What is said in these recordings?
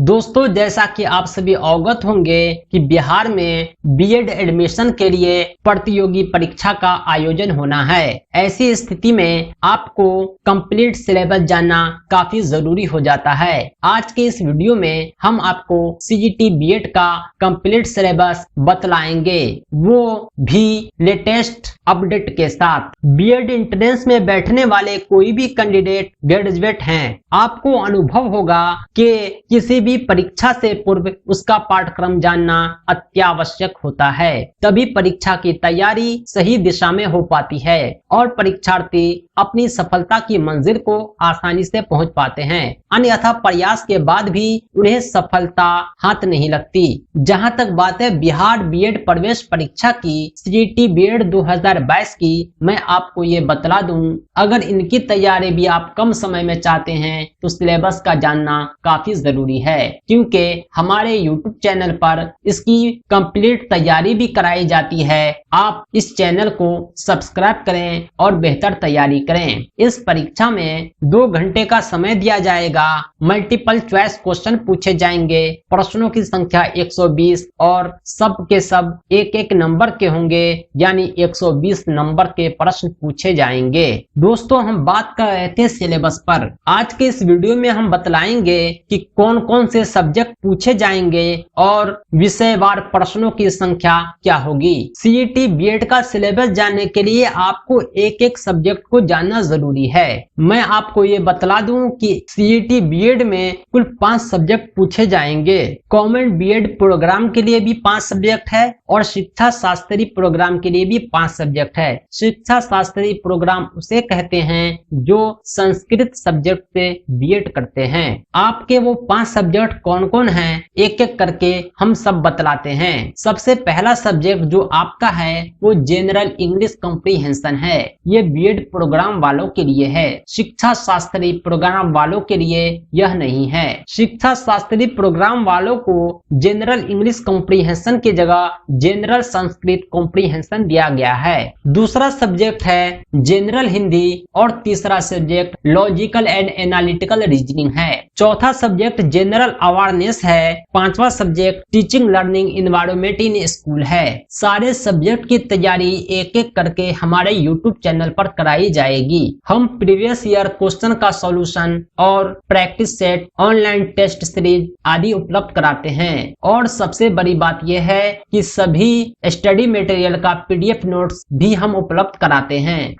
दोस्तों, जैसा कि आप सभी अवगत होंगे कि बिहार में बीएड एडमिशन के लिए प्रतियोगी परीक्षा का आयोजन होना है। ऐसी स्थिति में आपको कंप्लीट सिलेबस जानना काफी जरूरी हो जाता है। आज के इस वीडियो में हम आपको सीजीटी बीएड का कंप्लीट सिलेबस बतलाएंगे, वो भी लेटेस्ट अपडेट के साथ। बीएड एंट्रेंस में बैठने वाले कोई भी कैंडिडेट ग्रेजुएट हैं, आपको अनुभव होगा कि किसी भी परीक्षा से पूर्व उसका पाठ्यक्रम जानना अत्यावश्यक होता है, तभी परीक्षा की तैयारी सही दिशा में हो पाती है और परीक्षार्थी अपनी सफलता की मंजिल को आसानी से पहुंच पाते हैं। अन्यथा प्रयास के बाद भी उन्हें सफलता हाथ नहीं लगती। जहां तक बात है बिहार बीएड प्रवेश परीक्षा की, सीजीटी बीएड 2022 की, मैं आपको ये बतला दूं, अगर इनकी तैयारी भी आप कम समय में चाहते हैं तो सिलेबस का जानना काफी जरूरी है, क्योंकि हमारे YouTube चैनल पर इसकी कंप्लीट तैयारी भी कराई जाती है। आप इस चैनल को सब्सक्राइब करें और बेहतर तैयारी करें। इस परीक्षा में 2 घंटे का समय दिया जाएगा। मल्टीपल चॉइस क्वेश्चन पूछे जाएंगे। प्रश्नों की संख्या 120 और सब के सब एक एक नंबर के होंगे, यानी 120 नंबर के प्रश्न पूछे जाएंगे। दोस्तों, हम बात कर रहे थे सिलेबस पर। आज के इस वीडियो में हम बतलाएंगे कि कौन कौन से सब्जेक्ट पूछे जाएंगे और विषयवार प्रश्नों की संख्या क्या होगी। सीईटी बीएड का सिलेबस जानने के लिए आपको एक एक सब्जेक्ट को जानना जरूरी है। मैं आपको ये बतला दूं कि सीईटी बीएड में कुल 5 सब्जेक्ट पूछे जाएंगे। कॉमन बीएड प्रोग्राम के लिए भी 5 सब्जेक्ट है और शिक्षा शास्त्री प्रोग्राम के लिए भी 5 सब्जेक्ट है। शिक्षा शास्त्री प्रोग्राम उसे कहते हैं जो संस्कृत सब्जेक्ट से बीएड करते हैं। आपके वो 5 सब्जेक्ट कौन कौन हैं, एक एक करके हम सब बतलाते हैं। सबसे पहला सब्जेक्ट जो आपका है वो जनरल इंग्लिश कॉम्प्रिहेंशन है। ये बीएड प्रोग्राम वालों के लिए है, शिक्षा शास्त्री प्रोग्राम वालों के लिए यह नहीं है। शिक्षा शास्त्री प्रोग्राम वालों को जनरल इंग्लिश कॉम्प्रिहेंशन की जगह जनरल संस्कृत कॉम्प्रिहेंशन दिया गया है। दूसरा सब्जेक्ट है जनरल हिंदी और तीसरा subject logical and analytical reasoning है। चौथा सब्जेक्ट जनरल अवेयरनेस है। 5वां subject teaching learning environment in school है। सारे सब्जेक्ट की तैयारी एक एक करके हमारे YouTube चैनल पर कराई जाएगी। हम प्रीवियस ईयर क्वेश्चन का सॉल्यूशन और practice set, online test series आदि उपलब्ध कराते हैं। और सबसे बड़ी बात यह है कि सभी स्टडी मटेरियल का PDF नोट्स भी हम उपलब्ध कराते हैं।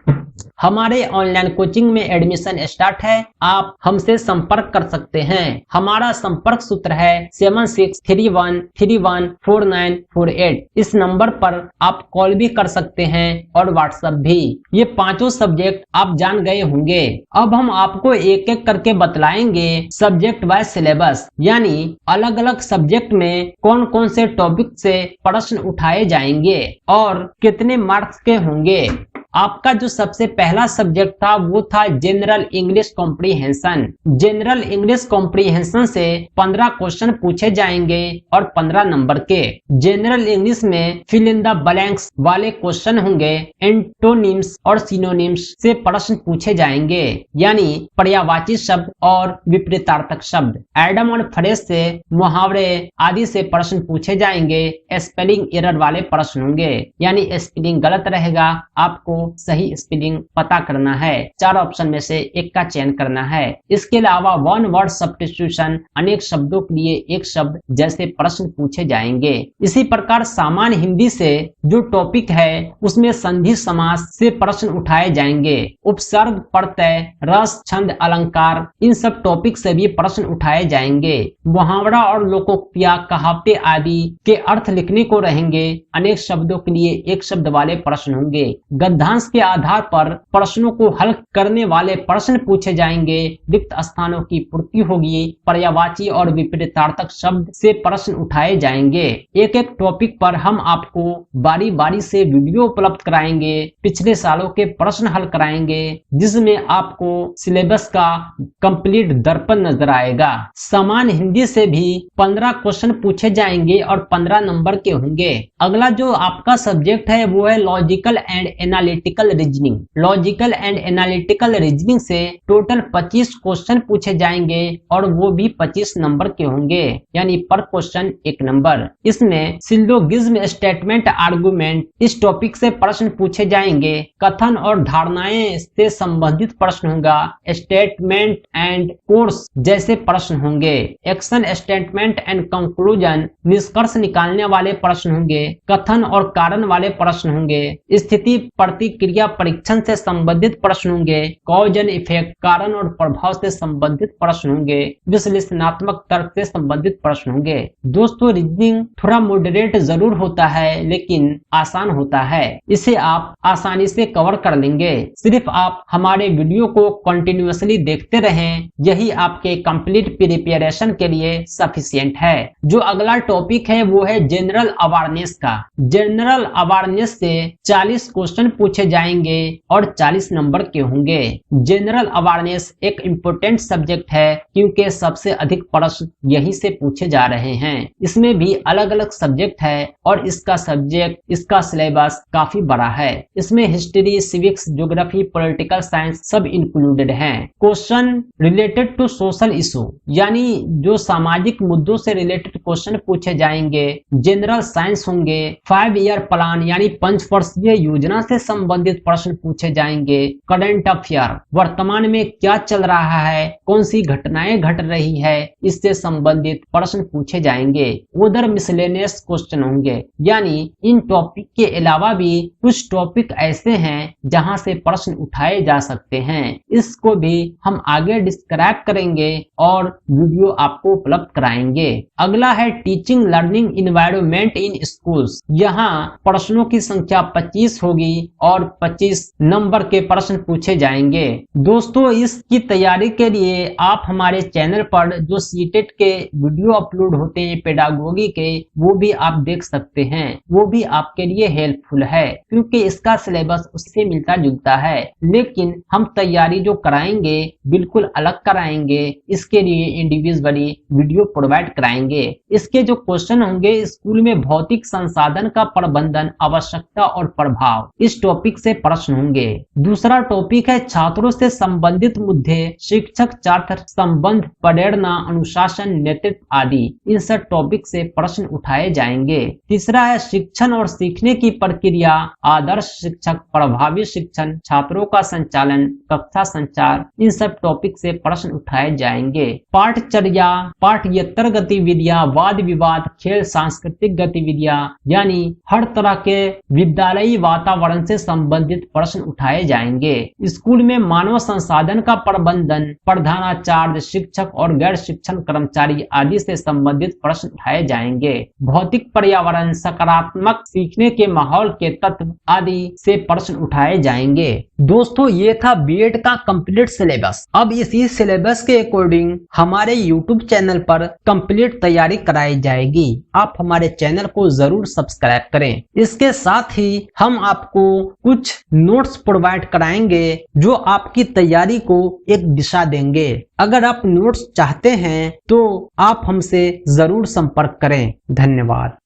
हमारे ऑनलाइन कोचिंग में एडमिशन स्टार्ट है। आप हमसे संपर्क कर सकते हैं। हमारा संपर्क सूत्र है 7631314948। इस नंबर पर आप कॉल भी कर सकते हैं और व्हाट्सएप भी। ये 5 सब्जेक्ट आप जान गए होंगे। अब हम आपको एक एक करके बतलाएंगे सब्जेक्ट वाइज सिलेबस, यानी अलग अलग सब्जेक्ट में कौन कौन से टॉपिक से प्रश्न उठाए जाएंगे और कितने मार्क्स के होंगे। आपका जो सबसे पहला सब्जेक्ट था वो था general English comprehension. General English comprehension से 15 क्वेश्चन पूछे जाएंगे और 15 नंबर के। जनरल इंग्लिश में फिल इन द ब्लैंक्स वाले क्वेश्चन होंगे। एंटोनिम्स और सिनोनिम्स से प्रश्न पूछे जाएंगे, यानी पर्यायवाची शब्द और विपरीतार्थक शब्द। एडम और फ्रेज से मुहावरे आदि से प्रश्न पूछे जाएंगे। स्पेलिंग एरर वाले प्रश्न होंगे, यानी स्पेलिंग गलत रहेगा, आपको सही स्पेलिंग पता करना है। 4 ऑप्शन में से एक का चयन करना है। इसके अलावा 1 वर्ड सब्स्टिट्यूशन, अनेक शब्दों के लिए एक शब्द जैसे प्रश्न पूछे जाएंगे। इसी प्रकार सामान्य हिंदी से जो टॉपिक है उसमें संधि समास से प्रश्न उठाए जाएंगे। उपसर्ग, प्रत्यय, रस, छंद, अलंकार, इन सब टॉपिक से भी प्रश्न उठाए जाएंगे। मुहावरा और लोकोक्तियां, कहावतें आदि के अर्थ लिखने को रहेंगे। अनेक शब्दों के लिए एक शब्द वाले प्रश्न होंगे। गद्यांश के आधार पर प्रश्नों को हल करने वाले प्रश्न पूछे जाएंगे। रिक्त स्थानों की पूर्ति होगी। पर्यायवाची और विपरीतार्थक शब्द से प्रश्न उठाए जाएंगे। एक एक टॉपिक पर हम आपको बारी बारी से वीडियो उपलब्ध कराएंगे। पिछले सालों के प्रश्न हल कराएंगे, जिसमें आपको सिलेबस का कंप्लीट दर्पण नजर आएगा। सामान्य हिंदी से भी 15 क्वेश्चन पूछे जाएंगे और 15 नंबर के होंगे। अगला जो आपका सब्जेक्ट है वो है logical and analytical analytical reasoning. Logical and analytical reasoning से टोटल 25 क्वेश्चन पूछे जाएंगे और वो भी 25 नंबर के होंगे, यानी पर क्वेश्चन 1 नंबर। इसमें सिलोगिज्म, स्टेटमेंट, आर्गुमेंट इस टॉपिक से प्रश्न पूछे जाएंगे। कथन और धारणाएं से संबंधित प्रश्न होगा। स्टेटमेंट एंड कोर्स जैसे प्रश्न होंगे। एक्शन स्टेटमेंट एंड कंक्लूजन निष्कर्ष निकालने वाले प्रश्न होंगे। कथन और कारण वाले प्रश्न होंगे। स्थिति प्रतिक्रिया परीक्षण से संबंधित प्रश्न होंगे। कॉज एंड इफेक्ट कारण और प्रभाव से संबंधित प्रश्न होंगे। विश्लेषणात्मक तर्क से संबंधित प्रश्न होंगे। दोस्तों, रीजनिंग थोड़ा मॉडरेट जरूर होता है लेकिन आसान होता है। इसे आप आसानी से कवर कर लेंगे। सिर्फ आप हमारे वीडियो को कंटिन्यूअसली देखते रहें, यही आपके कंप्लीट प्रिपरेशन के लिए सफिशिएंट है। जो अगला टॉपिक है वो है जनरल अवेयरनेस का। जनरल अवेयरनेस से 40 क्वेश्चन पूछे जाएंगे और 40 नंबर के होंगे। जनरल अवेयरनेस एक इम्पोर्टेंट सब्जेक्ट है क्योंकि सबसे अधिक प्रश्न यहीं से पूछे जा रहे हैं। इसमें भी अलग अलग सब्जेक्ट है और इसका सिलेबस काफी बड़ा है। इसमें history, civics, geography, political science सब इंक्लूडेड हैं। Question related to social issue यानी जो सामाजिक मुद्दों से रिलेटेड क्वेश्चन पूछे जाएंगे। जनरल साइंस होंगे। 5 ईयर प्लान यानी 5 वर्षीय योजना से संबंधित प्रश्न पूछे जाएंगे। करंट अफेयर वर्तमान में क्या चल रहा है, कौन सी घटनाएं घट रही है, इससे संबंधित प्रश्न पूछे जाएंगे। उधर मिसलेनियस क्वेश्चन होंगे, यानी इन टॉपिक के अलावा भी कुछ टॉपिक ऐसे हैं जहां से प्रश्न उठाए जा सकते हैं। इसको भी हम आगे डिस्क्राइब करेंगे और वीडियो आपको उपलब्ध कराएंगे। अगला है टीचिंग लर्निंग इन्वायरमेंट इन स्कूल्स। यहाँ प्रश्नों की संख्या 25 होगी और 25 नंबर के प्रश्न पूछे जाएंगे। दोस्तों, इसकी तैयारी के लिए आप हमारे चैनल पर जो सीटेट के वीडियो अपलोड होते हैं पेडागोगी के, वो भी आप देख सकते हैं। वो भी आपके लिए हेल्पफुल है क्योंकि इसका सिलेबस उससे मिलता जुलता है, लेकिन हम तैयारी जो कराएंगे बिल्कुल अलग कराएंगे। इसके लिए इंडिविजुअली वीडियो प्रोवाइड कराएंगे। इसके जो क्वेश्चन होंगे, स्कूल में भौतिक संसाधन का प्रबंधन, आवश्यकता और प्रभाव, इस टॉपिक से प्रश्न होंगे। दूसरा टॉपिक है छात्रों से संबंधित मुद्दे, शिक्षक छात्र संबंध, प्रेरणा, अनुशासन, नेतृत्व आदि। इन सब टॉपिक से प्रश्न उठाए जाएंगे। तीसरा है शिक्षण और सीखने की प्रक्रिया, आदर्श शिक्षक, प्रभावी शिक्षण, छात्रों का संचालन, कक्षा संचार। इन सब टॉपिक से प्रश्न उठाए जाएंगे। पाठचर्या, पाठ्येतर गतिविधियां, वाद विवाद, खेल, सांस्कृतिक गतिविधियां, यानी हर तरह के विद्यालयी वातावरण से संबंधित प्रश्न उठाए जाएंगे। स्कूल में मानव संसाधन का प्रबंधन, प्रधानाचार्य, शिक्षक और गैर शिक्षण कर्मचारी आदि से संबंधित प्रश्न उठाए जाएंगे। भौतिक पर्यावरण, सकारात्मक सीखने के माहौल के तत्व आदि से प्रश्न उठाए जाएंगे। दोस्तों, ये था बीएड का कंप्लीट सिलेबस। अब इसी सिलेबस के अकॉर्डिंग हमारे यूट्यूब चैनल पर कंप्लीट तैयारी कराई जाएगी। आप हमारे चैनल को जरूर सब्सक्राइब करें। इसके साथ ही हम आपको कुछ नोट्स प्रोवाइड कराएंगे जो आपकी तैयारी को एक दिशा देंगे। अगर आप नोट्स चाहते हैं तो आप हमसे जरूर संपर्क करें। धन्यवाद।